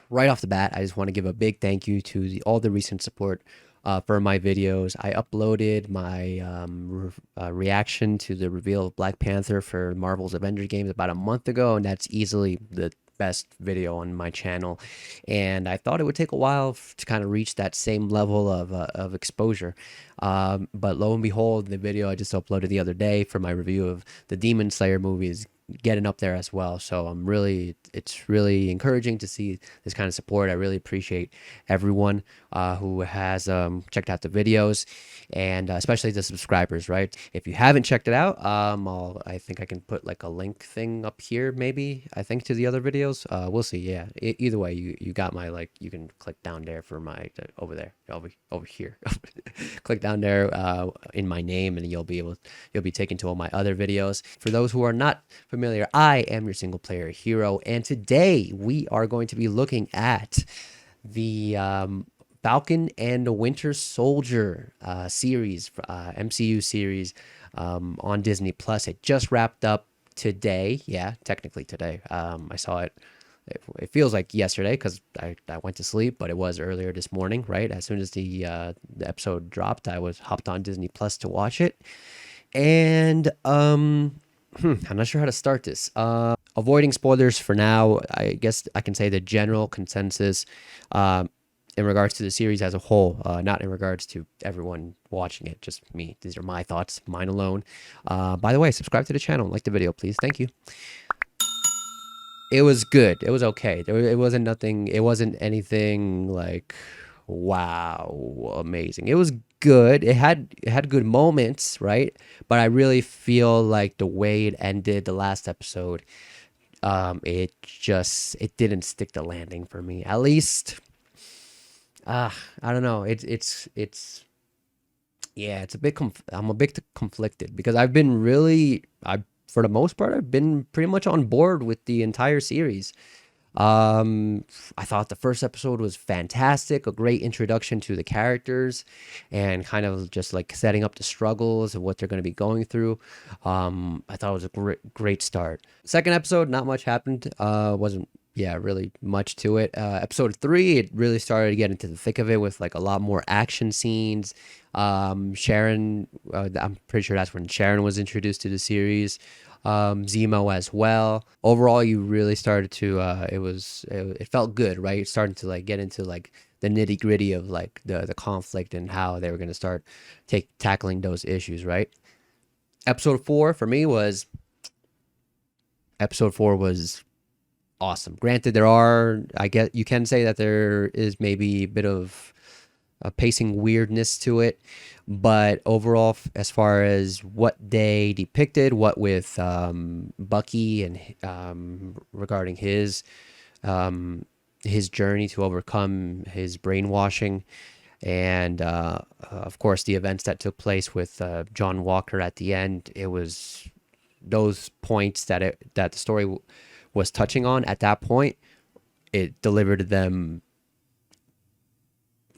right off the bat, I just want to give a big thank you to all the recent support for my videos. I uploaded my reaction to the reveal of Black Panther for Marvel's Avengers games about a month ago, and that's easily the best video on my channel. And I thought it would take a while to kind of reach that same level of exposure. But lo and behold, the video I just uploaded the other day for my review of the Demon Slayer movie is getting up there as well. So it's really encouraging to see this kind of support. I really appreciate everyone who has checked out the videos, and especially the subscribers, right? If you haven't checked it out, I think I can put like a link thing up here, maybe, I think, to the other videos. We'll see. Yeah. Either way, you got my, like, you can click down there for my, over there, over here. Click down there in my name, and you'll be taken to all my other videos. For those who are not familiar, I am your single player hero, and today we are going to be looking at the Falcon and the Winter Soldier series, MCU series on Disney Plus. It just wrapped up today. Yeah, technically today. I saw it. It feels like yesterday because I went to sleep, but it was earlier this morning, right? As soon as the episode dropped, I was hopped on Disney Plus to watch it. And I'm not sure how to start this. Avoiding spoilers for now. I guess I can say the general consensus in regards to the series as a whole, not in regards to everyone watching it, just me. These are my thoughts, mine alone. By the way, subscribe to the channel, like the video, please. Thank you. It was good. It was okay. It wasn't nothing. It wasn't anything like wow, amazing. It was good. It had good moments, right? But I really feel like the way it ended the last episode, it didn't stick the landing for me. At least, I don't know. It's yeah, it's a bit I'm a bit conflicted because I for the most part I've been pretty much on board with the entire series. I thought the first episode was fantastic, a great introduction to the characters and kind of just like setting up the struggles of what they're going to be going through. I thought it was a great start. Second episode, not much happened. Wasn't yeah, really much to it. Episode 3, it really started to get into the thick of it with like a lot more action scenes. Sharon, I'm pretty sure that's when Sharon was introduced to the series. Zemo as well. Overall, you really started to it felt good, right? It's starting to like get into like the nitty gritty of like the conflict and how they were going to start tackling those issues, right? Episode 4 for me was episode 4 was awesome. Granted, I get, you can say that there is maybe a bit of a pacing weirdness to it, but overall, as far as what they depicted, what with Bucky and regarding his journey to overcome his brainwashing, and of course the events that took place with John Walker at the end, it was those points that the story was touching on at that point. It delivered them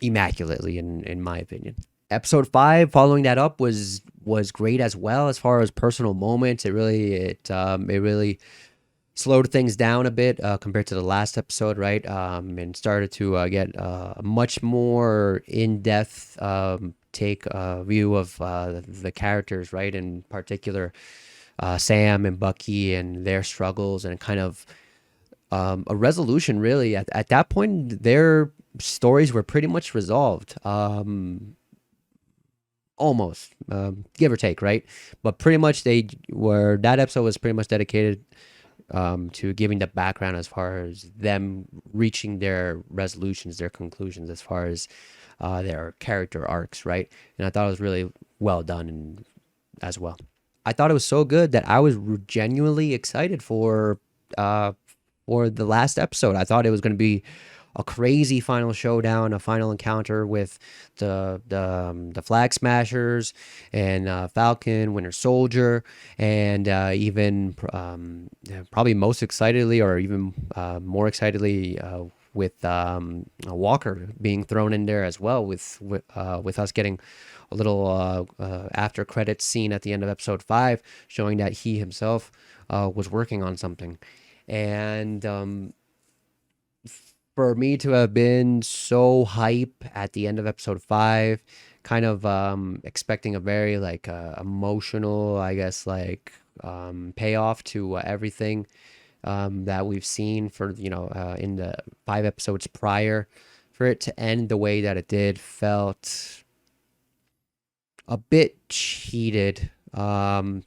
immaculately, in my opinion. Episode 5 following that up was great as well. As far as personal moments, it really slowed things down a bit compared to the last episode, right? And started to get a much more in-depth take view of the characters, right? In particular, Sam and Bucky and their struggles, and kind of a resolution, really. At that point, their stories were pretty much resolved, almost, give or take, right? But pretty much that episode was pretty much dedicated to giving the background as far as them reaching their resolutions, their conclusions, as far as their character arcs, right? And I thought it was really well done, and as well, I thought it was so good that I was genuinely excited for the last episode. I thought it was going to be a crazy final showdown, a final encounter with the Flag Smashers and Falcon, Winter Soldier, and even probably most excitedly, or even more excitedly, with Walker being thrown in there as well, with us getting a little after credits scene at the end of episode 5, showing that he himself was working on something. And For me to have been so hype at the end of episode 5, kind of expecting a very like emotional, I guess, like payoff to everything that we've seen for in the 5 episodes prior, for it to end the way that it did felt a bit cheated. For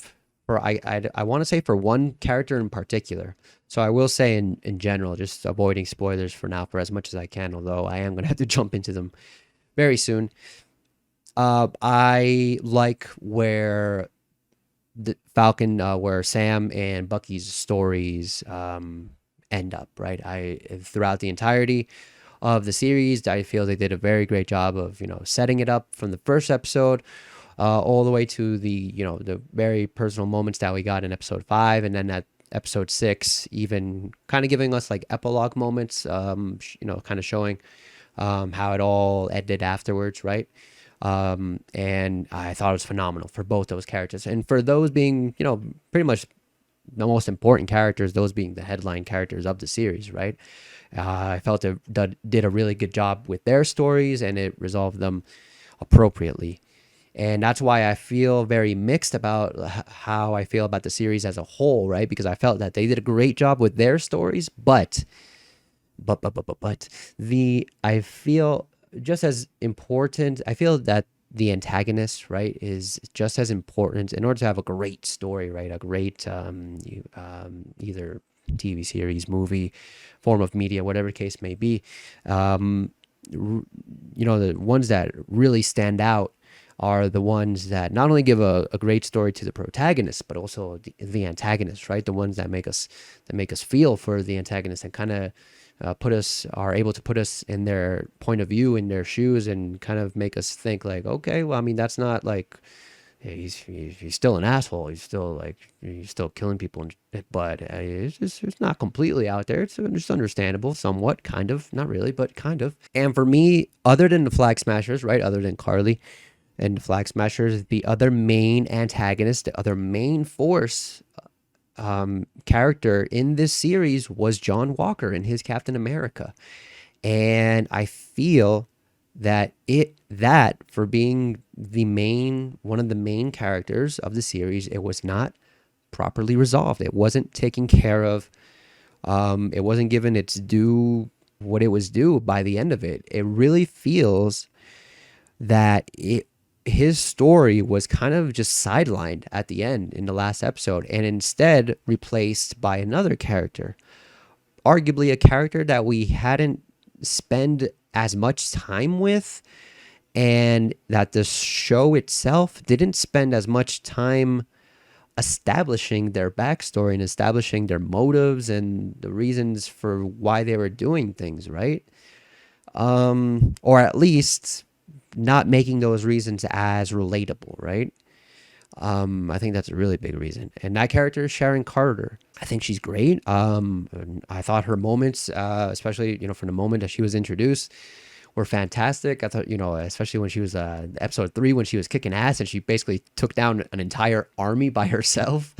I want to say for one character in particular. So I will say in general, just avoiding spoilers for now for as much as I can, although I am going to have to jump into them very soon. I like where the Falcon, where Sam and Bucky's stories end up, right? Throughout the entirety of the series, I feel they did a very great job of setting it up from the first episode all the way to the very personal moments that we got in episode 5, and then at episode 6, even kind of giving us like epilogue moments, kind of showing how it all ended afterwards, right? And I thought it was phenomenal for both those characters, and for those being pretty much the most important characters, those being the headline characters of the series, right? I felt it did a really good job with their stories, and it resolved them appropriately. And that's why I feel very mixed about how I feel about the series as a whole, right? Because I felt that they did a great job with their stories, but I feel just as important. I feel that the antagonist, right, is just as important in order to have a great story, right? A great either TV series, movie, form of media, whatever the case may be. The ones that really stand out are the ones that not only give a great story to the protagonist, but also the antagonist, right? The ones that make us feel for the antagonist and kind of are able to put us in their point of view, in their shoes, and kind of make us think like, okay, well, I mean, that's not like he's still an asshole. He's still killing people, but it's not completely out there. It's just understandable, somewhat, kind of, not really, but kind of. And for me, other than the Flag Smashers, right, other than Carly and the Flag Smashers, the other main antagonist, the other main force character in this series was John Walker and his Captain America. And I feel that for being one of the main characters of the series, it was not properly resolved. It wasn't taken care of. It wasn't given its due, what it was due by the end of it. It really feels that his story was kind of just sidelined at the end in the last episode, and instead replaced by another character, arguably a character that we hadn't spent as much time with, and that the show itself didn't spend as much time establishing their backstory and establishing their motives and the reasons for why they were doing things, right? Or at least not making those reasons as relatable, right? I think that's a really big reason. And that character is Sharon Carter. I think she's great. I thought her moments, especially, from the moment that she was introduced, were fantastic. I thought, especially when she was episode 3, when she was kicking ass and she basically took down an entire army by herself.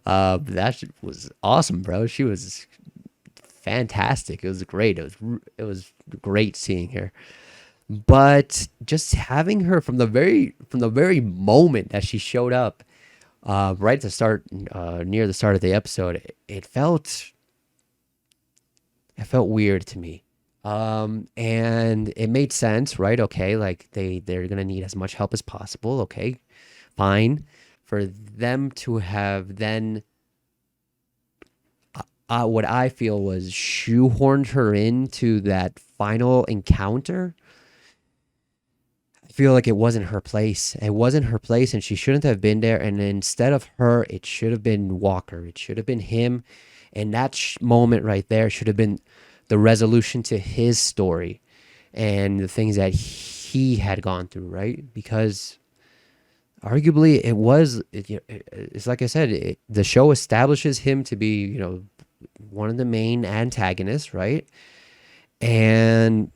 That was awesome, bro. She was fantastic. It was great. It was great seeing her. But just having her from the very moment that she showed up, right at the start, near the start of the episode, it felt weird to me. And it made sense, right? Okay, like they're gonna need as much help as possible. Okay, fine. For them to have then, what I feel was shoehorned her into that final encounter. I feel like it wasn't her place. It wasn't her place, and she shouldn't have been there. And instead of her, it should have been Walker. It should have been him. And that moment right there should have been the resolution to his story and the things that he had gone through, right? Because arguably it's like I said, the show establishes him to be, one of the main antagonists, right? And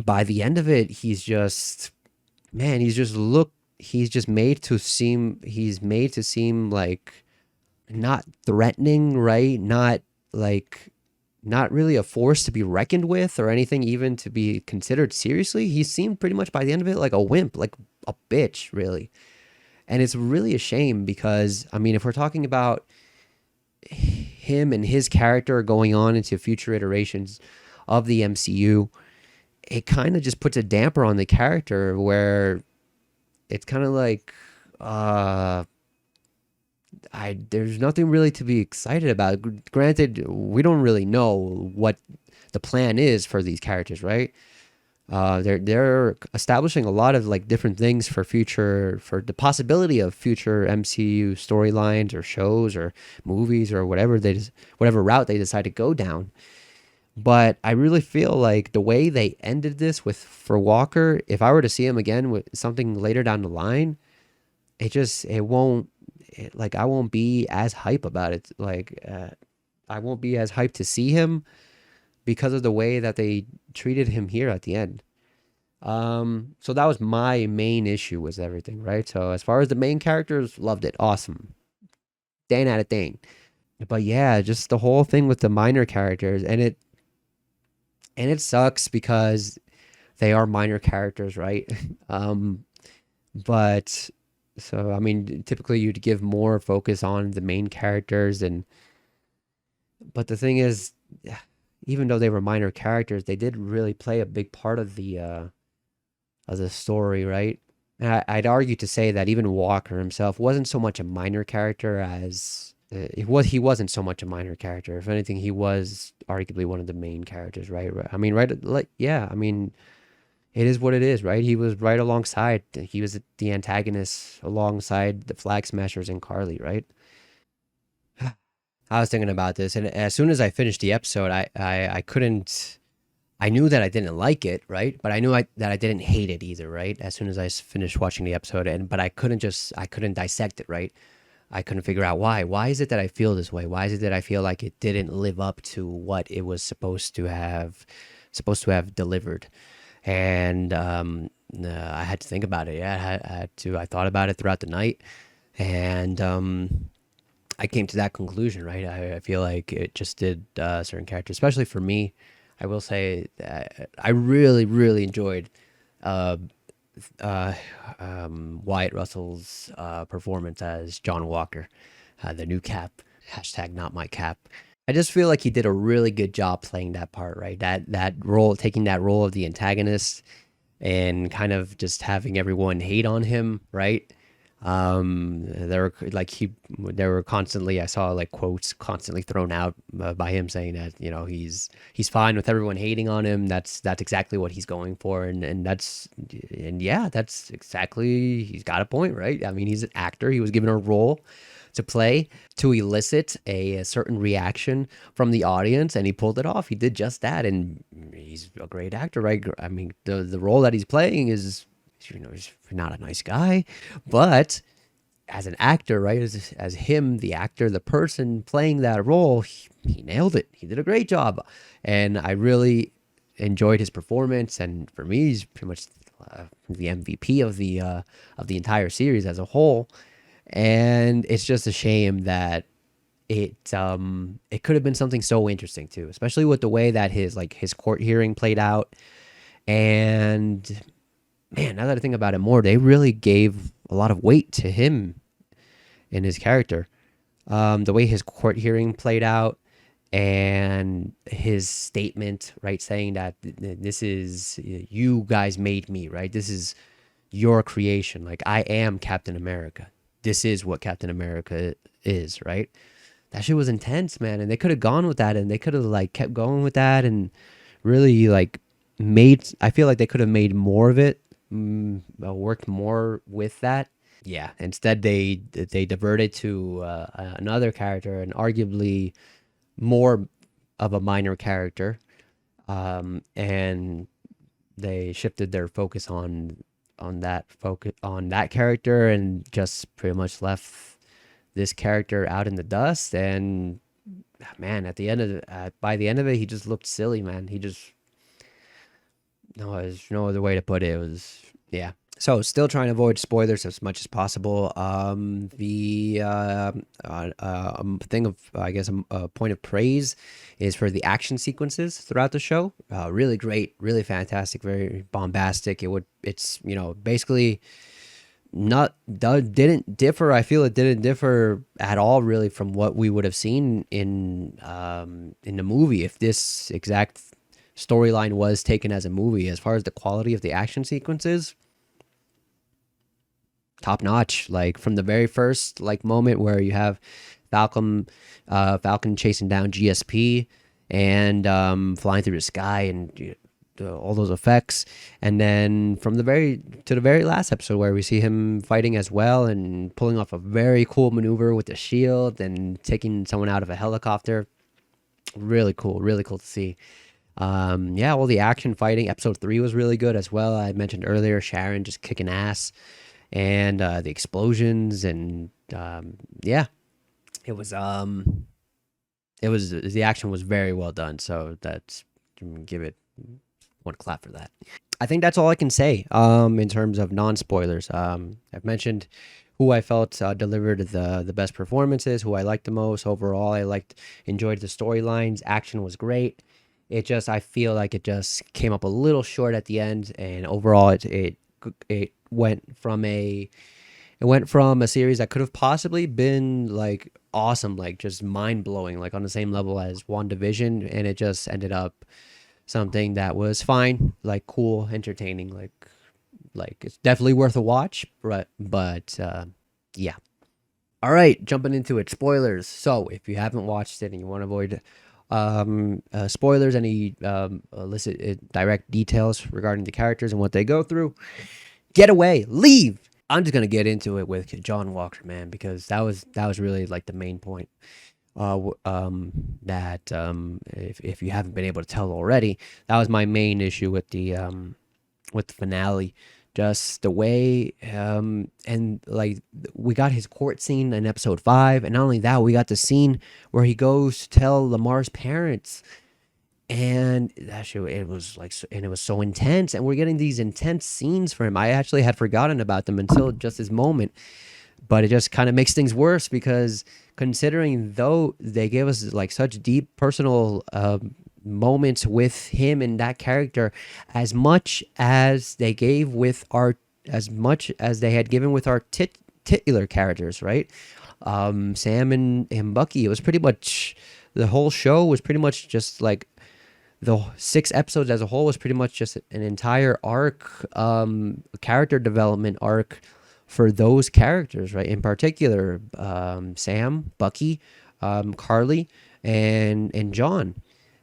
by the end of it, he's just made to seem like not threatening, right? Not like not really a force to be reckoned with or anything even to be considered seriously. He seemed pretty much by the end of it like a wimp, like a bitch, really. And it's really a shame because, I mean, if we're talking about him and his character going on into future iterations of the MCU, it kind of just puts a damper on the character where it's kind of like, uh, there's nothing really to be excited about. Granted, we don't really know what the plan is for these characters, right? They're establishing a lot of like different things for future, for the possibility of future MCU storylines or shows or movies or whatever route they decide to go down. But I really feel like the way they ended this with for Walker, if I were to see him again with something later down the line, it won't like I won't be as hype about it. I won't be as hyped to see him because of the way that they treated him here at the end. So that was my main issue with everything, right? So as far as the main characters, loved it, awesome, 10 out of 10. But yeah, just the whole thing with the minor characters, and it sucks because they are minor characters, right? um, but so I mean, typically you'd give more focus on the main characters, and but the thing is, even though they were minor characters, they did really play a big part of the story, right? And I'd argue to say that even Walker himself wasn't so much a minor character as he wasn't so much a minor character. If anything, he was arguably one of the main characters, right? I mean, right? Like, yeah. I mean, it is what it is, right? He was right alongside. He was the antagonist alongside the Flag Smashers and Carly, right? I was thinking about this, and as soon as I finished the episode, I couldn't. I knew that I didn't like it, right? But I knew that I didn't hate it either, right? As soon as I finished watching the episode, and but I couldn't dissect it, right? I couldn't figure out why. Why is it that I feel this way? Why is it that I feel like it didn't live up to what it was supposed to have delivered? And I had to think about it. Yeah, I had to. I thought about it throughout the night, and I came to that conclusion. Right, I feel like it just did certain characters, especially for me. I will say that I really, really enjoyed uh, uh, Wyatt Russell's performance as John Walker, the new Cap. Hashtag not my Cap. I just feel like he did a really good job playing that part, right? That role, taking that role of the antagonist and kind of just having everyone hate on him, right? There were constantly, I saw like quotes constantly thrown out by him saying that, you know, he's fine with everyone hating on him. That's exactly what he's going for. And yeah, that's exactly, he's got a point, right? I mean, he's an actor. He was given a role to play to elicit a certain reaction from the audience, and he pulled it off. He did just that, and he's a great actor, right? I mean, the role that he's playing is, you know, he's not a nice guy, but as an actor, right, as him, the actor, the person playing that role, he nailed it. He did a great job, and I really enjoyed his performance. And for me, he's pretty much the MVP of the entire series as a whole. And it's just a shame that it could have been something so interesting too, especially with the way that his court hearing played out. And man, now that I think about it more, they really gave a lot of weight to him and his character. The way his court hearing played out and his statement, right, saying that this is, you guys made me, right? This is your creation. Like, I am Captain America. This is what Captain America is, right? That shit was intense, man. And they could have gone with that, and they could have like kept going with that, and really like I feel like they could have made more of it, worked more with that. Yeah, instead they diverted to another character, and arguably more of a minor character, and they shifted their focus on that character, and just pretty much left this character out in the dust. And man, at the end of by the end of it, he just looked silly, man. He just, no, there's no other way to put it. It was, yeah. So, still trying to avoid spoilers as much as possible. The thing of, I guess, a point of praise is for the action sequences throughout the show. Really great, really fantastic, very bombastic. It's basically didn't differ. I feel it didn't differ at all, really, from what we would have seen in the movie if this exact storyline was taken as a movie. As far as the quality of the action sequences, top notch. Like from the very first moment where you have Falcon chasing down GSP and flying through the sky and all those effects, and then from the very last episode where we see him fighting as well and pulling off a very cool maneuver with the shield and taking someone out of a helicopter. Really cool to see. Yeah, all the action fighting. Episode 3 was really good as well. I mentioned earlier Sharon just kicking ass, and the explosions, and yeah, it was the action was very well done. So that's, give it one clap for that. I think that's all I can say in terms of non-spoilers. I've mentioned who I felt delivered the best performances, who I liked the most overall. Enjoyed the storylines. Action was great. I feel like it just came up a little short at the end, and overall it went from a series that could have possibly been like awesome, like just mind-blowing, like on the same level as WandaVision, and it just ended up something that was fine, like cool, entertaining, like it's definitely worth a watch, but yeah. All right, jumping into it, spoilers. So if you haven't watched it and you want to avoid spoilers, any illicit direct details regarding the characters and what they go through, get away, leave. I'm just gonna get into it with John Walker, man, because that was really like the main point. That if you haven't been able to tell already, that was my main issue with the finale. Just the way and like we got his court scene in episode 5, and not only that, we got the scene where he goes to tell Lamar's parents, and that shit, it was like, and it was so intense, and we're getting these intense scenes for him. I actually had forgotten about them until just this moment, but it just kind of makes things worse, because considering though they gave us like such deep personal moments with him and that character, as much as they gave with our as much as they had given with our titular characters, right? Sam and Bucky, it was pretty much, the whole show was pretty much just like, the 6 episodes as a whole was pretty much just an entire arc, character development arc for those characters, right? In particular, Sam, Bucky, Carly, and John.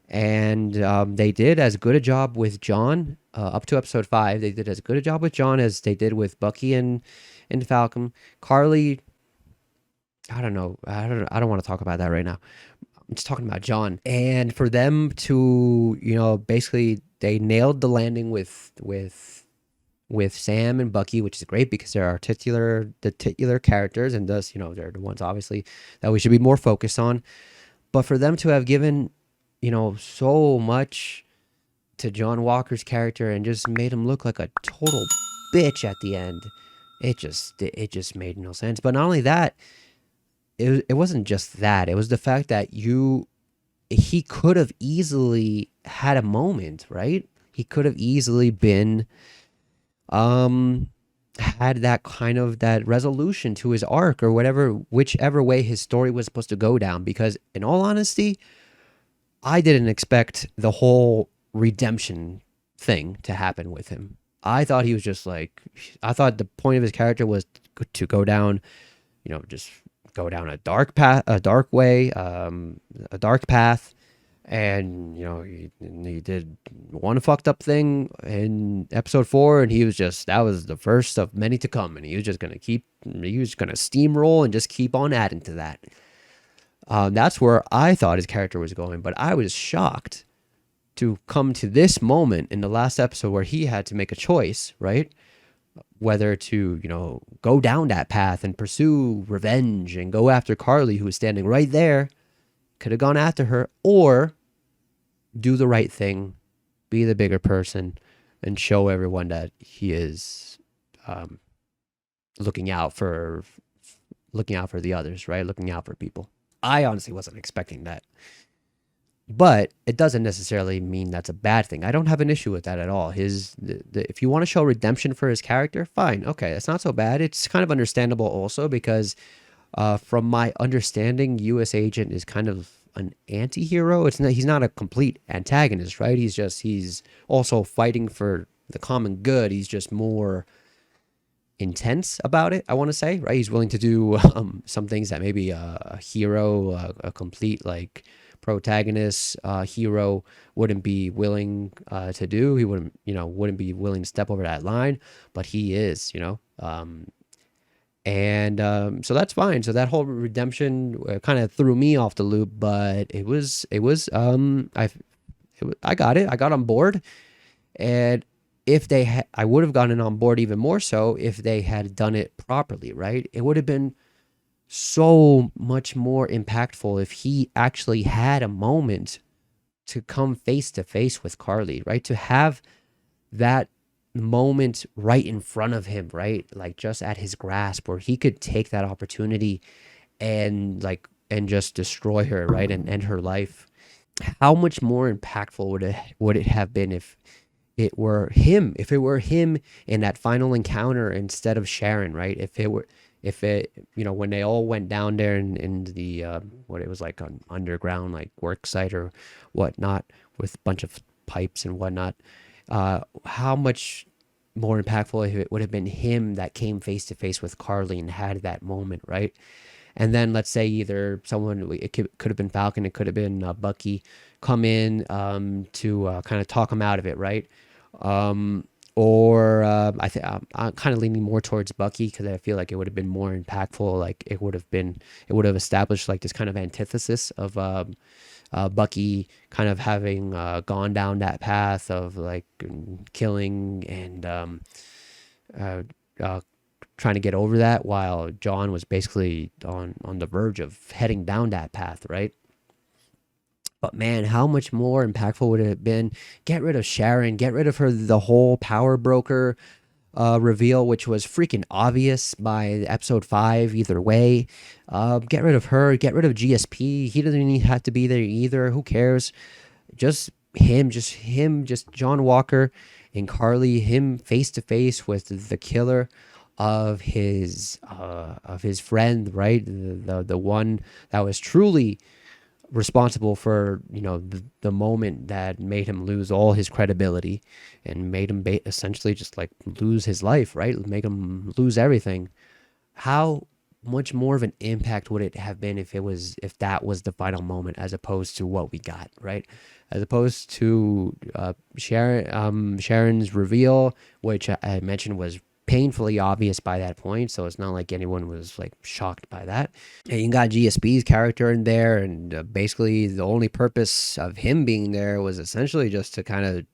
And they did as good a job with John up to episode 5. They did as good a job with John as they did with Bucky and Falcon. Carly, I don't know. I don't want to talk about that right now. I'm just talking about John. And for them to, basically they nailed the landing with Sam and Bucky, which is great because they're the titular characters, and thus, they're the ones obviously that we should be more focused on. But for them to have given, so much to John Walker's character and just made him look like a total bitch at the end, it just made no sense. But not only that, it wasn't just that. It was the fact that he could have easily had a moment, right? He could have easily been had that kind of that resolution to his arc, or whichever way his story was supposed to go down. Because in all honesty, I didn't expect the whole redemption thing to happen with him. I thought he was just like, I thought the point of his character was to go down, just go down a dark path, a dark path. And, he did one fucked up thing in episode 4, and that was the first of many to come. And he was going to steamroll and just keep on adding to that. That's where I thought his character was going. But I was shocked to come to this moment in the last episode where he had to make a choice, right? Whether to, go down that path and pursue revenge and go after Carly, who was standing right there, could have gone after her, or do the right thing, be the bigger person, and show everyone that he is looking out for the others, right? Looking out for people. I honestly wasn't expecting that. But it doesn't necessarily mean that's a bad thing. I don't have an issue with that at all. If you want to show redemption for his character, fine. Okay, that's not so bad. It's kind of understandable also because from my understanding, U.S. Agent is kind of an anti-hero. He's not a complete antagonist, right? He's also fighting for the common good. He's just more intense about it, I want to say, right? He's willing to do some things that maybe a hero, a complete like protagonist hero wouldn't be willing to do. He wouldn't be willing to step over that line, but he is, and so that's fine. So that whole redemption kind of threw me off the loop, but I got it. I got on board, and if I would have gotten on board even more so if they had done it properly, right? It would have been so much more impactful if he actually had a moment to come face to face with Carly, right? To have that moment right in front of him, right? Like just at his grasp where he could take that opportunity and just destroy her, right? And end her life. How much more impactful would it have been if it were him in that final encounter instead of Sharon, right? When they all went down there in the what it was like an underground like work site or whatnot with a bunch of pipes and whatnot, how much more impactful if it would have been him that came face to face with Carly and had that moment, right? And then let's say either it could have been Falcon, it could have been Bucky, come in to kind of talk him out of it, right? I think I'm kind of leaning more towards Bucky because I feel like it would have been more impactful. Like it would have established like this kind of antithesis of Bucky kind of having gone down that path of like killing and trying to get over that, while John was basically on the verge of heading down that path, right? But man, how much more impactful would it have been? Get rid of Sharon, get rid of the whole power broker reveal, which was freaking obvious by episode 5 either way. Get rid of her, get rid of GSP. He doesn't even have to be there either. Who cares? Just him, just John Walker and Carly, him face to face with the killer of his friend, right? The one that was truly responsible for the moment that made him lose all his credibility and made him essentially just like lose his life, right? Make him lose everything. How much more of an impact would it have been if that was the final moment as opposed to what we got, right? As opposed to Sharon's reveal, which I mentioned was painfully obvious by that point, so it's not like anyone was like shocked by that. And you got GSP's character in there, and basically the only purpose of him being there was essentially just to kind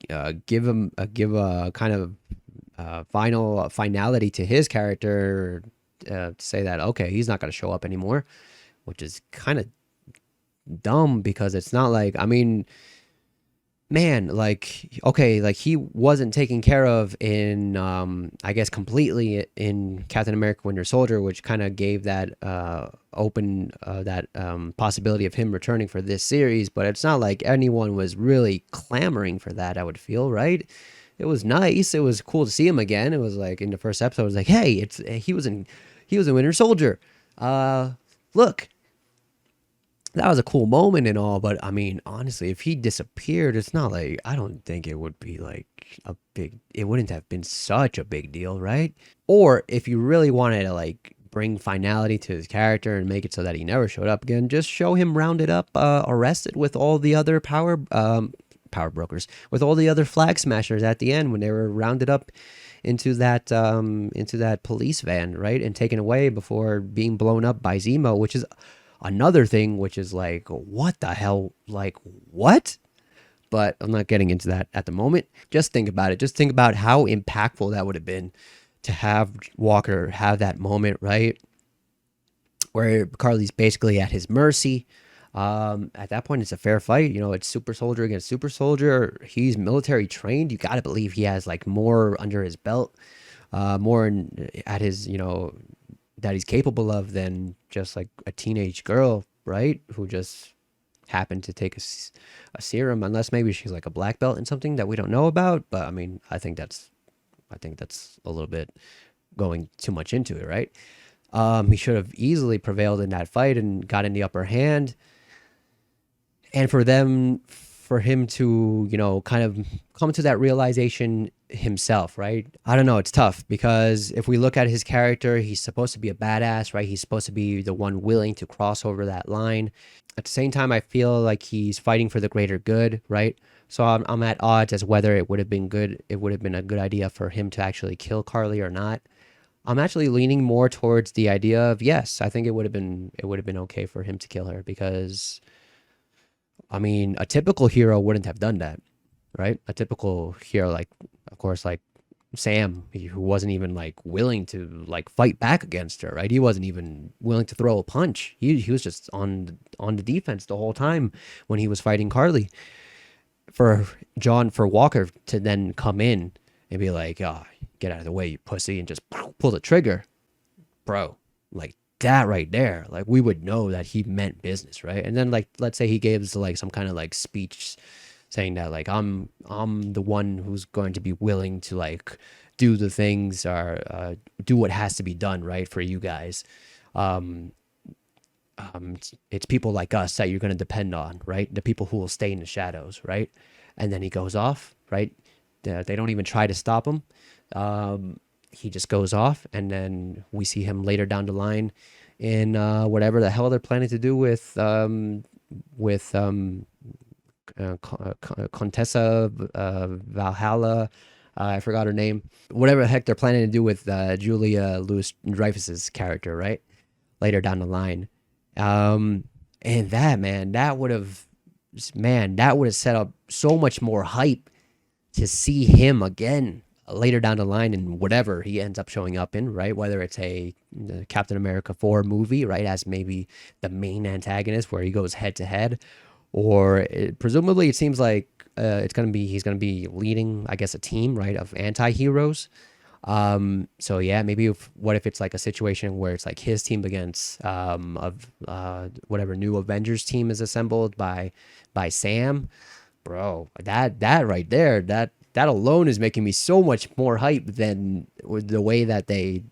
of give a kind of finality to his character, to say that okay, he's not going to show up anymore, which is kind of dumb because it's not like, I mean, man, like, okay, like he wasn't taken care of in, I guess, completely in Captain America Winter Soldier, which kind of gave that possibility of him returning for this series. But it's not like anyone was really clamoring for that, I would feel, right? It was nice. It was cool to see him again. It was like in the first episode, it was like, hey, he was in Winter Soldier. Look. That was a cool moment and all, but I mean, honestly, if he disappeared, it's not like, I don't think it would be like it wouldn't have been such a big deal, right? Or if you really wanted to like bring finality to his character and make it so that he never showed up again, just show him rounded up, arrested with all the other power brokers, with all the other flag smashers at the end when they were rounded up into that police van, right? And taken away before being blown up by Zemo, which is another thing, which is like, what the hell? Like, what? But I'm not getting into that at the moment. Just think about it. Just think about how impactful that would have been to have Walker have that moment, right? Where Carly's basically at his mercy. At that point, it's a fair fight. It's super soldier against super soldier. He's military trained. You got to believe he has like more under his belt. more at his, that he's capable of than just like a teenage girl, right? Who just happened to take a serum, unless maybe she's like a black belt in something that we don't know about. But I mean, I think that's a little bit going too much into it, right? He should have easily prevailed in that fight and gotten the upper hand. And for him to, kind of come to that realization himself, right? I don't know. It's tough because if we look at his character, he's supposed to be a badass, right? He's supposed to be the one willing to cross over that line. At the same time, I feel like he's fighting for the greater good, right? So I'm at odds as whether it would have been good. It would have been a good idea for him to actually kill Carly or not. I'm actually leaning more towards the idea of yes. I think it would have been okay for him to kill her because I mean, a typical hero wouldn't have done that, right? A typical hero, like, of course, like Sam, who wasn't even like willing to like fight back against her, right? He wasn't even willing to throw a punch. He was just on the defense the whole time when he was fighting Carly. For Walker to then come in and be like, "Oh, get out of the way, you pussy," and just pull the trigger, bro. Like that right there, like we would know that he meant business, right? And then like let's say he gave us like some kind of like speech saying that like I'm the one who's going to be willing to like do the things or do what has to be done, right, for you guys. um it's people like us that you're going to depend on, right? The people who will stay in the shadows, right? And then he goes off, right? They don't even try to stop him. He just goes off, and then we see him later down the line in whatever the hell they're planning to do with Contessa Valhalla. I forgot her name. Whatever the heck they're planning to do with Julia Louis Dreyfus's character, right? Later down the line. And that, that would have set up so much more hype to see him again later down the line in whatever he ends up showing up in, right? Whether it's a Captain America 4 movie, right, as maybe the main antagonist where he goes head to head, or presumably it seems like he's gonna be leading, I guess, a team, right, of anti-heroes. So yeah, maybe what if it's like a situation where it's like his team against of whatever new Avengers team is assembled by Sam, bro. That right there, that alone is making me so much more hype than the way that they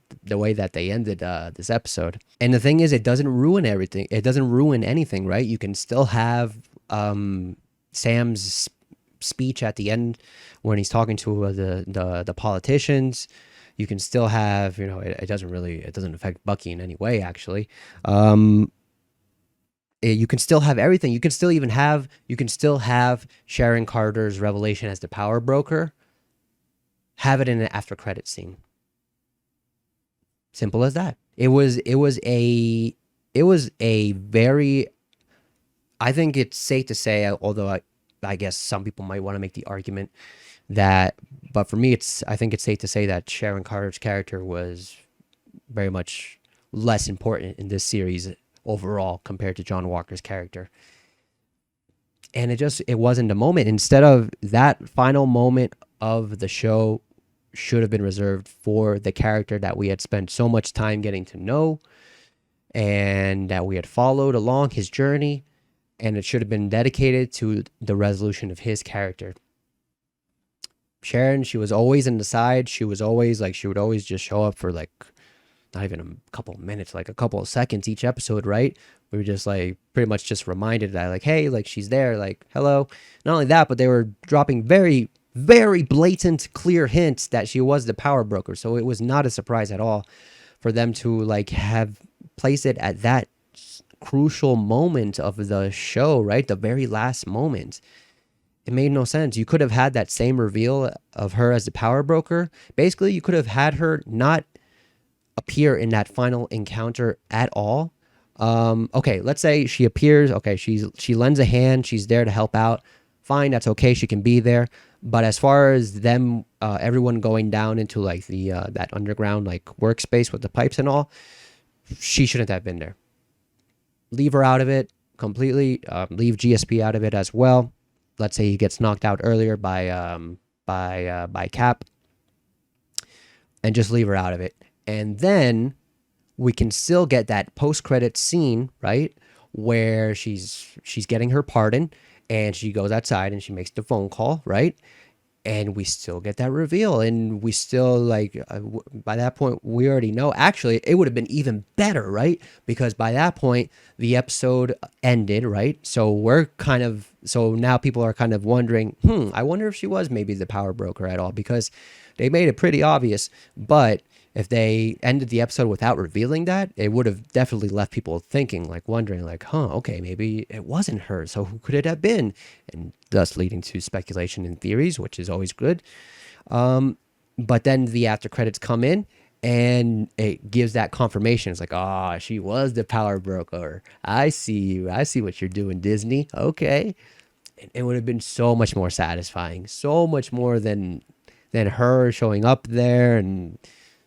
ended this episode. And the thing is, it doesn't ruin everything. It doesn't ruin anything, right? You can still have Sam's speech at the end when he's talking to the politicians. You can still have, it doesn't affect Bucky in any way, actually. You can still have everything. You can still have Sharon Carter's revelation as the power broker. Have it in an after credit scene. Simple as that. It was a very, I think it's safe to say, although I guess some people might want to make the argument that, but for me, I think it's safe to say that Sharon Carter's character was very much less important in this series overall compared to John Walker's character. And it wasn't a moment. Instead of that final moment of the show should have been reserved for the character that we had spent so much time getting to know and that we had followed along his journey, and it should have been dedicated to the resolution of his character. Sharon, she was always in the side. She would always just show up for like not even a couple of minutes, like a couple of seconds each episode, right? We were just like pretty much just reminded that like, hey, like she's there, like, hello. Not only that, but they were dropping very, very blatant, clear hints that she was the power broker. So it was not a surprise at all for them to like have placed it at that crucial moment of the show, right? The very last moment. It made no sense. You could have had that same reveal of her as the power broker. Basically, you could have had her not appear in that final encounter at all. Okay, let's say she appears. Okay, she lends a hand. She's there to help out. Fine, that's okay. She can be there. But as far as them, everyone going down into like the that underground like workspace with the pipes and all, she shouldn't have been there. Leave her out of it completely. Leave GSP out of it as well. Let's say he gets knocked out earlier by Cap. and just leave her out of it. And then we can still get that post-credit scene, right? Where she's getting her pardon and she goes outside and she makes the phone call, right? And we still get that reveal, and we still like by that point we already know. Actually, it would have been even better, right? Because by that point the episode ended, right? So now people are kind of wondering, I wonder if she was maybe the power broker at all, because they made it pretty obvious. But if they ended the episode without revealing that, it would have definitely left people thinking, like wondering, like, okay, maybe it wasn't her. So who could it have been? And thus leading to speculation and theories, which is always good. But then the after credits come in and it gives that confirmation. It's like, she was the power broker. I see you. I see what you're doing, Disney. Okay. It would have been so much more satisfying, so much more than her showing up there and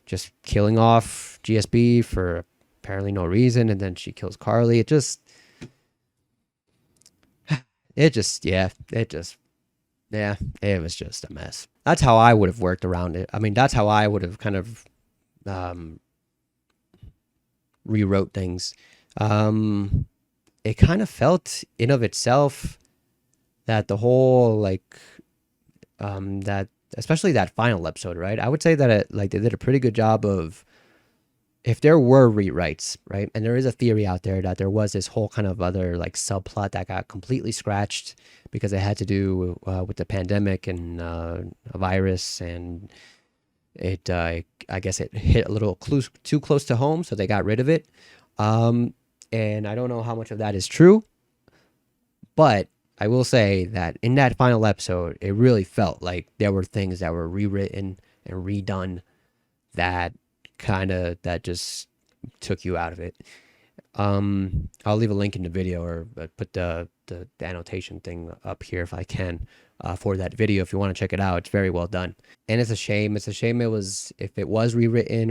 just killing off GSB for apparently no reason, and then she kills Carly. It was just a mess. That's how I would have worked around it. I mean, that's how I would have kind of rewrote things. It kind of felt in of itself that the whole that especially that final episode, right? I would say that they did a pretty good job of, if there were rewrites, right? And there is a theory out there that there was this whole kind of other like subplot that got completely scratched because it had to do with the pandemic and a virus, and it I guess it hit a little too close to home, so they got rid of it. And I don't know how much of that is true, but I will say that in that final episode, it really felt like there were things that were rewritten and redone that just took you out of it. I'll leave a link in the video, or put the annotation thing up here if I can, for that video if you want to check it out. It's very well done. And it's a shame. It's a shame if it was rewritten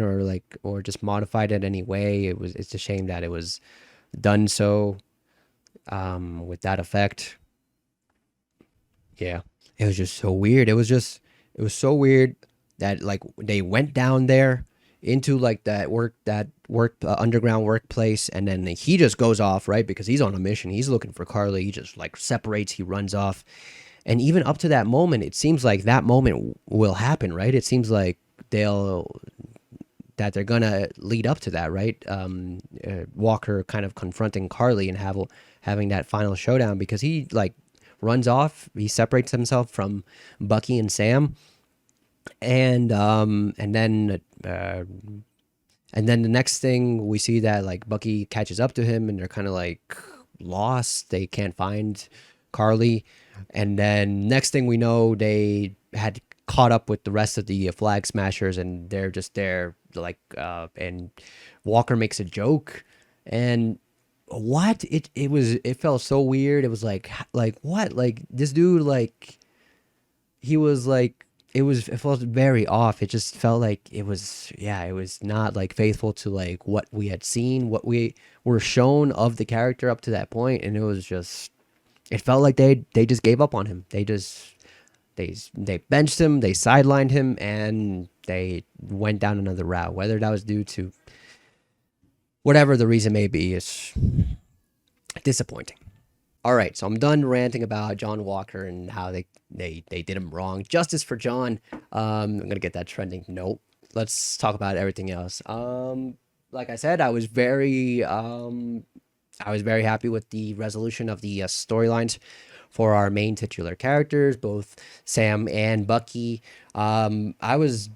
or just modified in any way. It's a shame that it was done so with that effect. Yeah, it was just so weird. It was so weird that like they went down there into like that underground workplace, and then he just goes off, right? Because he's on a mission. He's looking for Carly. He just like separates, he runs off. And even up to that moment, it seems like that moment will happen, right? It seems like they're gonna lead up to that, right? Walker kind of confronting Carly and having that final showdown, because he like runs off. He separates himself from Bucky and Sam, and then the next thing we see that like Bucky catches up to him, and they're kind of like lost. They can't find Carly, and then next thing we know, they had caught up with the rest of the Flag Smashers, and they're just there like and Walker makes a joke, and what it felt so weird. It was like what, like this dude, like he was like, it felt very off. It just felt like it was not like faithful to like what we had seen, what we were shown of the character up to that point. And it felt like they just gave up on him. They benched him, they sidelined him, and they went down another route. Whether that was due to whatever the reason may be, it's disappointing. All right, so I'm done ranting about John Walker and how they did him wrong. Justice for John. I'm gonna get that trending. Nope. Let's talk about everything else. Like I said, I was very happy with the resolution of the storylines for our main titular characters, both Sam and Bucky. I was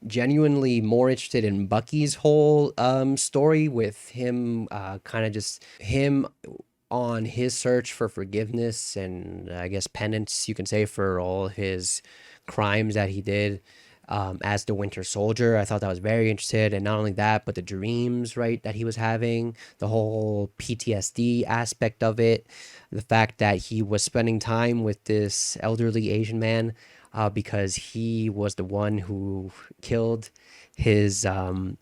genuinely more interested in Bucky's whole story, with him kind of just him on his search for forgiveness and I guess penance, you can say, for all his crimes that he did as the Winter Soldier. I thought that was very interesting. And not only that, but the dreams, right, that he was having, the whole PTSD aspect of it, the fact that he was spending time with this elderly Asian man because he was the one who killed his son.